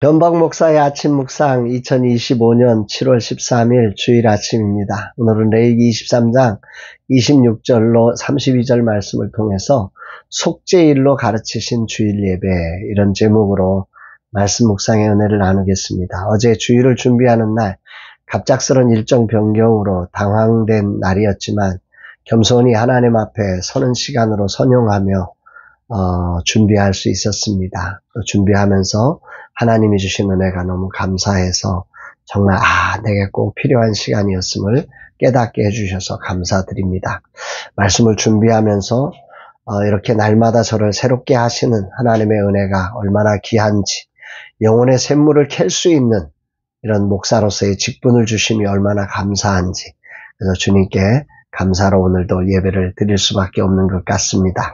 변박 목사의 아침 묵상 2025년 7월 13일 주일 아침입니다. 오늘은 레위기 23장 26절로 32절 말씀을 통해서 속죄일로 가르치신 주일 예배, 이런 제목으로 말씀 묵상의 은혜를 나누겠습니다. 어제 주일을 준비하는 날 갑작스런 일정 변경으로 당황된 날이었지만 겸손히 하나님 앞에 서는 시간으로 선용하며 준비할 수 있었습니다. 또 준비하면서 하나님이 주신 은혜가 너무 감사해서 정말 내게 꼭 필요한 시간이었음을 깨닫게 해주셔서 감사드립니다. 말씀을 준비하면서 이렇게 날마다 저를 새롭게 하시는 하나님의 은혜가 얼마나 귀한지, 영혼의 샘물을 캘 수 있는 이런 목사로서의 직분을 주심이 얼마나 감사한지, 그래서 주님께 감사로 오늘도 예배를 드릴 수밖에 없는 것 같습니다.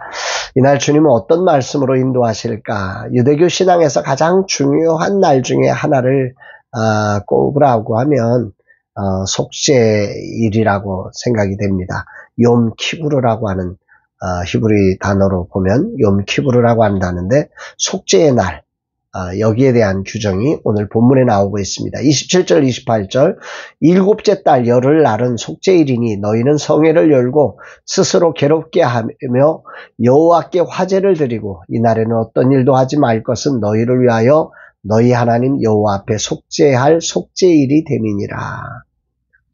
이날 주님은 어떤 말씀으로 인도하실까? 유대교 신앙에서 가장 중요한 날 중에 하나를 꼽으라고 하면 속죄일이라고 생각이 됩니다. 욤 키부르라고 하는 히브리 단어로 보면 욤 키부르라고 한다는데, 속죄의 날, 여기에 대한 규정이 오늘 본문에 나오고 있습니다. 27절 28절 일곱째 달 열흘 날은 속죄일이니 너희는 성회를 열고 스스로 괴롭게 하며 여호와께 화제를 드리고 이날에는 어떤 일도 하지 말 것은 너희를 위하여 너희 하나님 여호와 앞에 속죄할 속죄일이 됨이니라.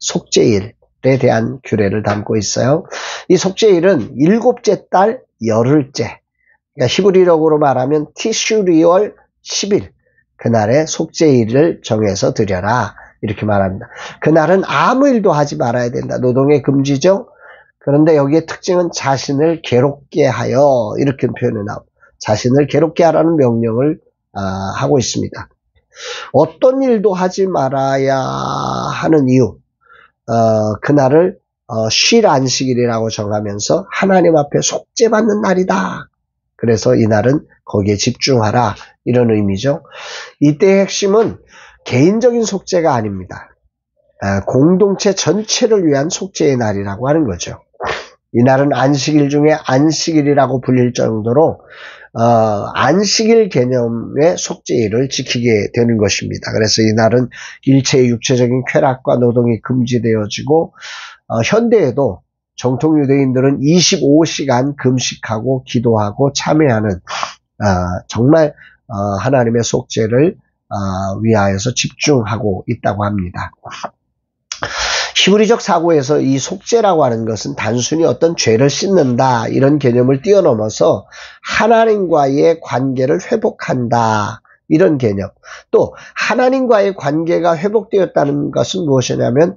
속죄일에 대한 규례를 담고 있어요. 이 속죄일은 일곱째 달 열흘째, 그러니까 히브리어로 말하면 티슈리월 10일, 그날에 속죄일을 정해서 드려라, 이렇게 말합니다. 그날은 아무 일도 하지 말아야 된다. 노동의 금지죠. 그런데 여기에 특징은 자신을 괴롭게 하여, 이렇게 표현을 나옵니다. 자신을 괴롭게 하라는 명령을 하고 있습니다. 어떤 일도 하지 말아야 하는 이유, 그날을 쉴 안식일이라고 정하면서 하나님 앞에 속죄받는 날이다. 그래서 이날은 거기에 집중하라, 이런 의미죠. 이때의 핵심은 개인적인 속죄가 아닙니다. 공동체 전체를 위한 속죄의 날이라고 하는 거죠. 이날은 안식일 중에 안식일이라고 불릴 정도로 안식일 개념의 속죄일을 지키게 되는 것입니다. 그래서 이날은 일체의 육체적인 쾌락과 노동이 금지되어지고 현대에도 정통 유대인들은 25시간 금식하고 기도하고 참회하는 정말 하나님의 속죄를 위하여서 집중하고 있다고 합니다. 히브리적 사고에서 이 속죄라고 하는 것은 단순히 어떤 죄를 씻는다, 이런 개념을 뛰어넘어서 하나님과의 관계를 회복한다, 이런 개념. 또 하나님과의 관계가 회복되었다는 것은 무엇이냐면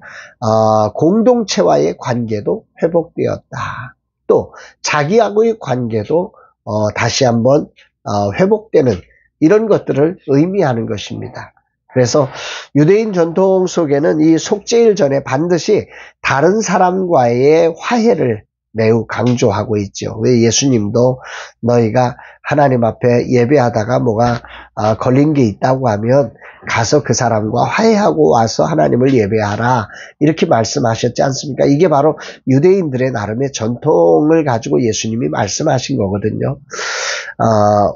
공동체와의 관계도 회복되었다. 또 자기하고의 관계도 다시 한번 회복되는, 이런 것들을 의미하는 것입니다. 그래서 유대인 전통 속에는 이 속죄일 전에 반드시 다른 사람과의 화해를 매우 강조하고 있죠. 왜 예수님도 너희가 하나님 앞에 예배하다가 뭐가 걸린 게 있다고 하면 가서 그 사람과 화해하고 와서 하나님을 예배하라, 이렇게 말씀하셨지 않습니까? 이게 바로 유대인들의 나름의 전통을 가지고 예수님이 말씀하신 거거든요.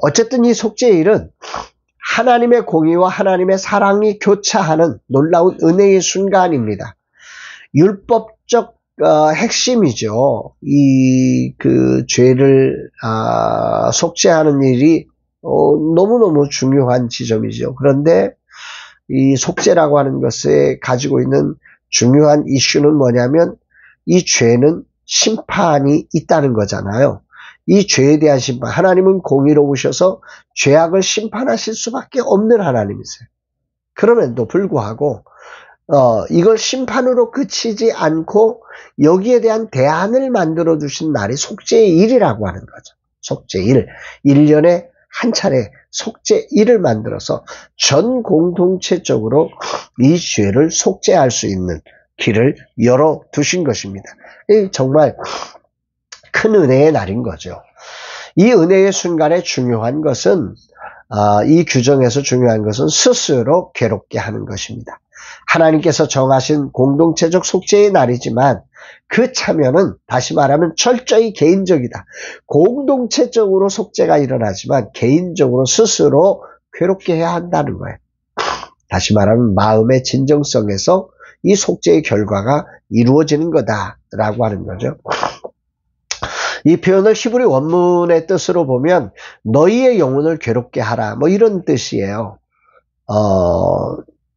어쨌든 이 속죄일은 하나님의 공의와 하나님의 사랑이 교차하는 놀라운 은혜의 순간입니다. 율법적 핵심이죠. 그 죄를 속죄하는 일이 너무너무 중요한 지점이죠. 그런데 이 속죄라고 하는 것에 가지고 있는 중요한 이슈는 뭐냐면, 이 죄는 심판이 있다는 거잖아요. 이 죄에 대한 심판, 하나님은 공의로우셔서 죄악을 심판하실 수밖에 없는 하나님이세요. 그럼에도 불구하고 이걸 심판으로 그치지 않고 여기에 대한 대안을 만들어 주신 날이 속죄일이라고 하는 거죠. 속죄일, 1년에 한 차례 속죄일을 만들어서 전 공동체적으로 이 죄를 속죄할 수 있는 길을 열어두신 것입니다. 정말 큰 은혜의 날인 거죠. 이 은혜의 순간에 중요한 것은, 이 규정에서 중요한 것은 스스로 괴롭게 하는 것입니다. 하나님께서 정하신 공동체적 속죄의 날이지만 그 참여는 다시 말하면 철저히 개인적이다. 공동체적으로 속죄가 일어나지만 개인적으로 스스로 괴롭게 해야 한다는 거예요. 다시 말하면 마음의 진정성에서 이 속죄의 결과가 이루어지는 거다라고 하는 거죠. 이 표현을 히브리 원문의 뜻으로 보면 너희의 영혼을 괴롭게 하라 뭐 이런 뜻이에요.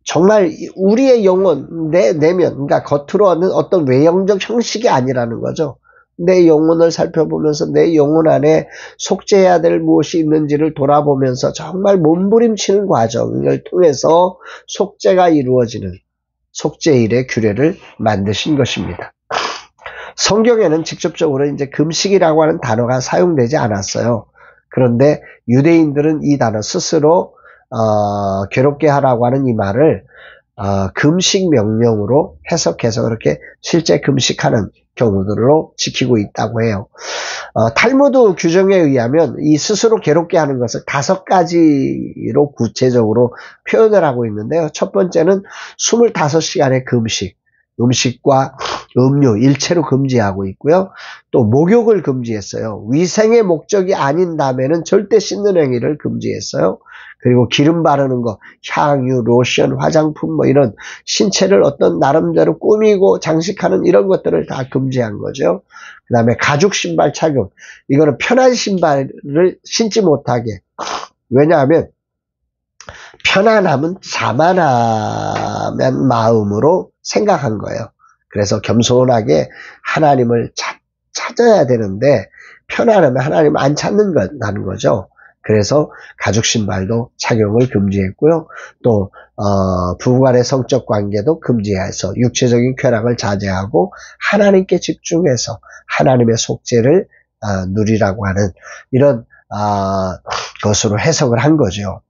정말 우리의 영혼, 내 내면, 그러니까 겉으로는 어떤 외형적 형식이 아니라는 거죠. 내 영혼을 살펴보면서 내 영혼 안에 속죄해야 될 무엇이 있는지를 돌아보면서 정말 몸부림치는 과정을 통해서 속죄가 이루어지는 속죄일의 규례를 만드신 것입니다. 성경에는 직접적으로 이제 금식이라고 하는 단어가 사용되지 않았어요. 그런데 유대인들은 이 단어 스스로 괴롭게 하라고 하는 이 말을 금식 명령으로 해석해서 그렇게 실제 금식하는 경우들로 지키고 있다고 해요. 탈무드 규정에 의하면 이 스스로 괴롭게 하는 것을 5가지로 구체적으로 표현을 하고 있는데요. 첫 번째는 25시간의 금식, 음식과 음료 일체로 금지하고 있고요. 또 목욕을 금지했어요. 위생의 목적이 아닌 다음에는 절대 씻는 행위를 금지했어요. 그리고 기름 바르는 거, 향유, 로션, 화장품 뭐 이런 신체를 어떤 나름대로 꾸미고 장식하는 이런 것들을 다 금지한 거죠. 그 다음에 가죽 신발 착용. 이거는 편한 신발을 신지 못하게. 왜냐하면 편안함은 자만한 마음으로 생각한 거예요. 그래서 겸손하게 하나님을 찾아야 되는데 편안하면 하나님을 안 찾는다는 거죠. 그래서 가죽 신발도 착용을 금지했고요. 또 부부간의 성적 관계도 금지해서 육체적인 쾌락을 자제하고 하나님께 집중해서 하나님의 속죄를 누리라고 하는 이런 것으로 해석을 한 거죠.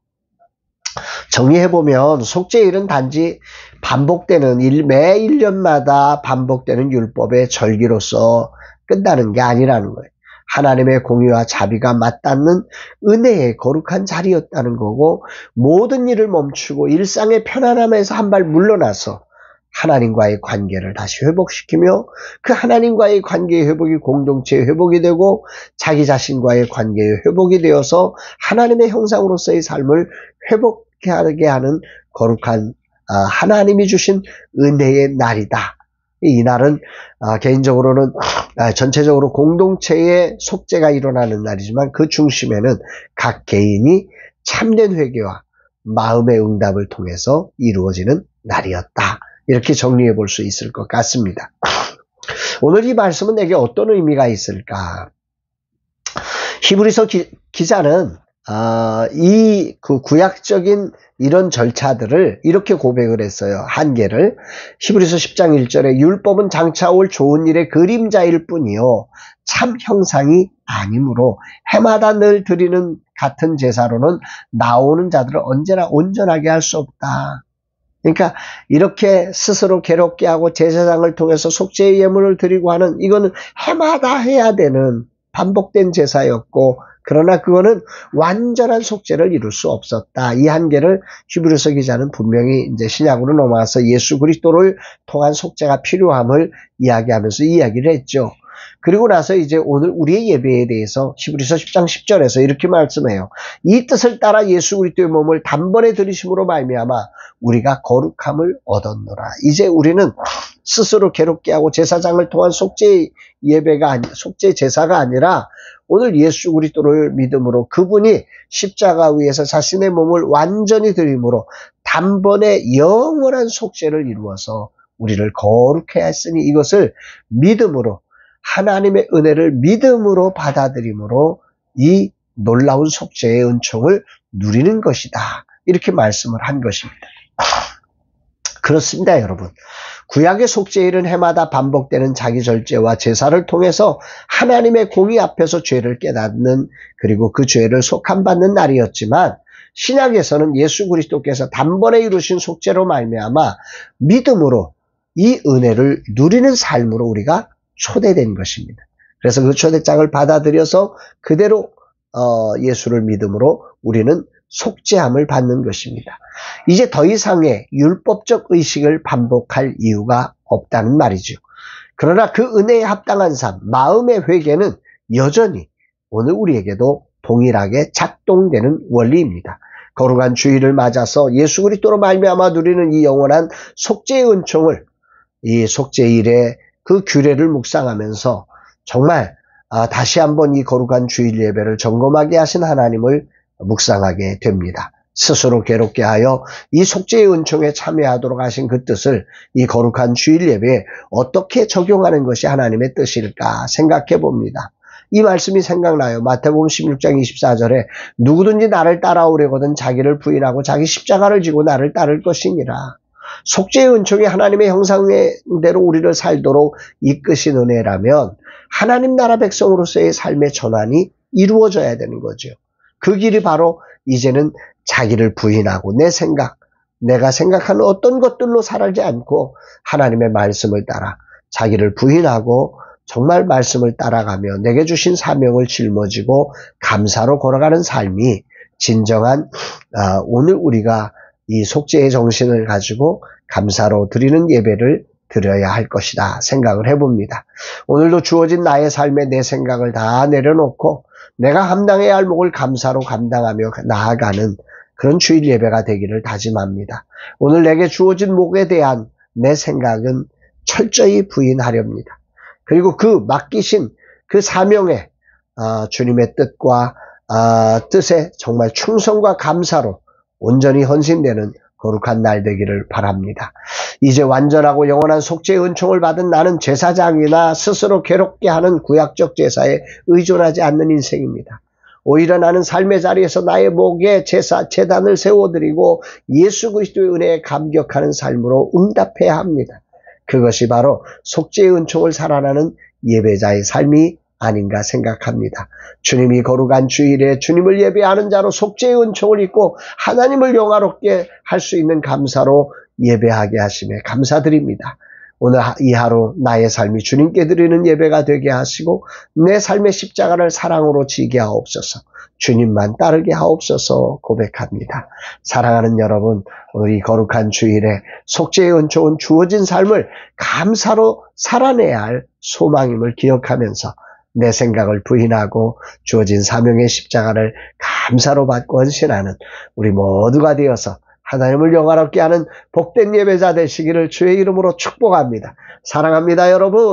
정리해보면 속죄일은 단지 반복되는 매 1년마다 반복되는 율법의 절기로서 끝나는 게 아니라는 거예요. 하나님의 공의와 자비가 맞닿는 은혜의 거룩한 자리였다는 거고 모든 일을 멈추고 일상의 편안함에서 한 발 물러나서 하나님과의 관계를 다시 회복시키며 그 하나님과의 관계의 회복이 공동체의 회복이 되고 자기 자신과의 관계의 회복이 되어서 하나님의 형상으로서의 삶을 회복하게 하는 거룩한 하나님이 주신 은혜의 날이다. 이 날은 개인적으로는 전체적으로 공동체의 속죄가 일어나는 날이지만 그 중심에는 각 개인이 참된 회개와 마음의 응답을 통해서 이루어지는 날이었다. 이렇게 정리해 볼 수 있을 것 같습니다. 오늘 이 말씀은 내게 어떤 의미가 있을까? 히브리서 기자는 이 구약적인 이런 절차들을 이렇게 고백을 했어요. 한계를. 히브리서 10장 1절에 율법은 장차 올 좋은 일의 그림자일 뿐이요 참 형상이 아니므로 해마다 늘 드리는 같은 제사로는 나오는 자들을 언제나 온전하게 할 수 없다. 그러니까 이렇게 스스로 괴롭게 하고 제사장을 통해서 속죄의 예물을 드리고 하는 이거는 해마다 해야 되는 반복된 제사였고 그러나 그거는 완전한 속죄를 이룰 수 없었다. 이 한계를 히브리서 기자는 분명히 이제 신약으로 넘어와서 예수 그리스도를 통한 속죄가 필요함을 이야기하면서 이야기를 했죠. 그리고 나서 이제 오늘 우리의 예배에 대해서 히브리서 10장 10절에서 이렇게 말씀해요. 이 뜻을 따라 예수 그리스도의 몸을 단번에 들이심으로 말미암아 우리가 거룩함을 얻었노라. 이제 우리는 스스로 괴롭게 하고 제사장을 통한 속죄 예배가 속죄 제사가 아니라 오늘 예수 그리스도를 믿음으로 그분이 십자가 위에서 자신의 몸을 완전히 드림으로 단번에 영원한 속죄를 이루어서 우리를 거룩해 했으니 이것을 믿음으로 하나님의 은혜를 믿음으로 받아들임으로 이 놀라운 속죄의 은총을 누리는 것이다. 이렇게 말씀을 한 것입니다. 그렇습니다, 여러분. 구약의 속죄일은 해마다 반복되는 자기 절제와 제사를 통해서 하나님의 공의 앞에서 죄를 깨닫는 그리고 그 죄를 속함받는 날이었지만 신약에서는 예수 그리스도께서 단번에 이루신 속죄로 말미암아 믿음으로 이 은혜를 누리는 삶으로 우리가 초대된 것입니다. 그래서 그 초대장을 받아들여서 그대로 예수를 믿음으로 우리는 속죄함을 받는 것입니다. 이제 더 이상의 율법적 의식을 반복할 이유가 없다는 말이죠. 그러나 그 은혜에 합당한 삶, 마음의 회개는 여전히 오늘 우리에게도 동일하게 작동되는 원리입니다. 거룩한 주일을 맞아서 예수 그리스도로 말미암아 누리는 이 영원한 속죄의 은총을, 이 속죄일의 그 규례를 묵상하면서 정말 다시 한번 이 거룩한 주일 예배를 점검하게 하신 하나님을 묵상하게 됩니다. 스스로 괴롭게 하여 이 속죄의 은총에 참여하도록 하신 그 뜻을 이 거룩한 주일 예배에 어떻게 적용하는 것이 하나님의 뜻일까 생각해 봅니다. 이 말씀이 생각나요. 마태복음 16장 24절에 누구든지 나를 따라오려거든 자기를 부인하고 자기 십자가를 지고 나를 따를 것이니라. 속죄의 은총이 하나님의 형상대로 우리를 살도록 이끄신 은혜라면 하나님 나라 백성으로서의 삶의 전환이 이루어져야 되는 거죠. 그 길이 바로 이제는 자기를 부인하고 내 생각, 내가 생각하는 어떤 것들로 살지 않고 하나님의 말씀을 따라 자기를 부인하고 정말 말씀을 따라가며 내게 주신 사명을 짊어지고 감사로 걸어가는 삶이 진정한 오늘 우리가 이 속죄의 정신을 가지고 감사로 드리는 예배를 드려야 할 것이다 생각을 해봅니다. 오늘도 주어진 나의 삶에 내 생각을 다 내려놓고 내가 감당해야 할 몫을 감사로 감당하며 나아가는 그런 주일 예배가 되기를 다짐합니다. 오늘 내게 주어진 몫에 대한 내 생각은 철저히 부인하렵니다. 그리고 그 맡기신 그 사명에 주님의 뜻과 뜻에 정말 충성과 감사로 온전히 헌신되는 거룩한 날 되기를 바랍니다. 이제 완전하고 영원한 속죄의 은총을 받은 나는 제사장이나 스스로 괴롭게 하는 구약적 제사에 의존하지 않는 인생입니다. 오히려 나는 삶의 자리에서 나의 목에 제단을 세워드리고 예수 그리스도의 은혜에 감격하는 삶으로 응답해야 합니다. 그것이 바로 속죄의 은총을 살아나는 예배자의 삶이 아닌가 생각합니다. 주님이 거룩한 주일에 주님을 예배하는 자로 속죄의 은총을 입고 하나님을 영화롭게 할 수 있는 감사로 예배하게 하심에 감사드립니다. 오늘 이 하루 나의 삶이 주님께 드리는 예배가 되게 하시고 내 삶의 십자가를 사랑으로 지게 하옵소서. 주님만 따르게 하옵소서 고백합니다. 사랑하는 여러분, 오늘 이 거룩한 주일에 속죄의 은총은 주어진 삶을 감사로 살아내야 할 소망임을 기억하면서 내 생각을 부인하고 주어진 사명의 십자가를 감사로 받고 헌신하는 우리 모두가 되어서 하나님을 영화롭게 하는 복된 예배자 되시기를 주의 이름으로 축복합니다. 사랑합니다, 여러분.